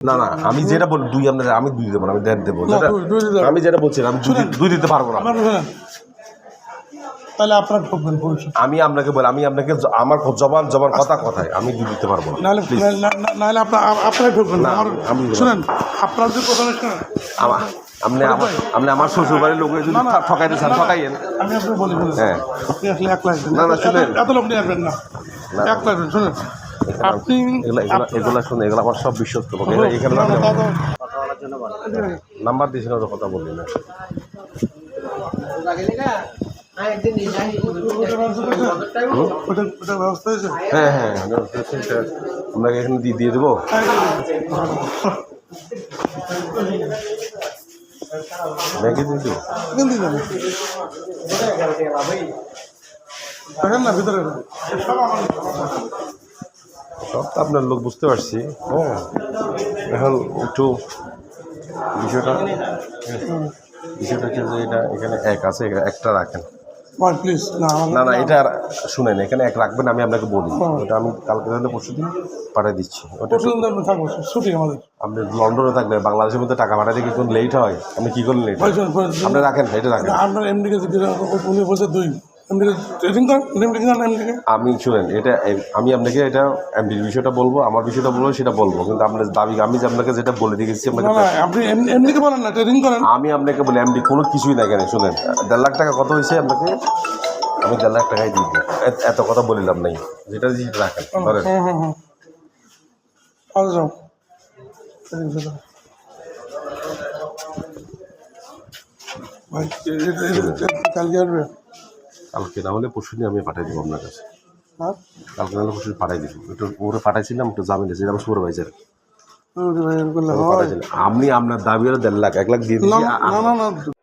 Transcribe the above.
না না আমি যেটা বলি দুই আপনার আমি দুই দেবো না আমি দেড় দেবো আমি যেটা বলছি আমি দুই দিতে পারবো না তাহলে আপনার ঠকবেন আমি আপনাকে বলি আমি আপনাকে আমার জবান কথা কথায় আমি দুই দিতে পারবো না নাহলে আপনার ঠকবেন না আমি শুনেন আপনার যে প্রথমে শুনেন আপনি আমার শ্বশুর বাড়ির লোক যদি ঠকাইতে চান ঠকাইয়েন আমি আপনাকে বলি হ্যাঁ এক লাখ না না শুনেন এত লোক নিয়ে আসবেন না এক লাখ শুনেন আপনি এগুলা শুনে এগুলো আমার সব বিশ্বস্ত লোক এখানে নাম্বার দিয়েছিল তো কথা বললি না হ্যাঁ হ্যাঁ আপনাকে এখানে দিয়ে দেবো ব্যাংকে দিয়ে দেবো না ভিতরে সব তো আপনার লোক বুঝতে পারছি হ্যাঁ এখন একটু বিষয়টা হচ্ছে যে এটা এখানে এক আছে একটা রাখেন প্লিজ না না এটা শুনেন এখানে এক রাখবেন আমি আপনাকে বলি ওটা আমি কালকে পরশু দিন পাঠিয়ে দিচ্ছি ওটা থাকবো ছুটি আমাদের আপনি লন্ডনে থাকলে বাংলাদেশের মধ্যে টাকা পাঠাতে কি কোনো লেট হয় আপনি কী করলেন লেট আপনি রাখেন এটা রাখেন আপনার এমডিকে উনি বলছে দুই আমি শুনেন এটা আমি আপনাকে এটা এমডির বিষয়টা বলবো আমার বিষয়টা বলবো সেটা বলবো কিন্তু আপনার দাবি আমি যে আপনাকে যেটা বলে দিয়েছি আপনি এমডিকে বলেন না ট্রেডিং করেন আমি আপনাকে বলি এমডি কোনো কিছুই না কেন শুনেন 1.5 লাখ টাকা কত হয়েছে আপনাকে আমি 1.5 লাখ টাকাই দিয়ে দিই এত কথা বলিলাম নাই যেটা দিয়েছি রাখেন ধরেন কালকে আসবে কালকে না হলে পরশু দিন আমি পাঠিয়ে দেবো আপনার কাছে কালকে না হলে পরশু পাঠিয়ে দিব একটু ওরা পাঠাইছিলাম একটু জামিন আছে আমার সুপারভাইজার আমি আপনার দাবি হলো 1.5 লাখ 1 লাখ দিয়ে দিচ্ছি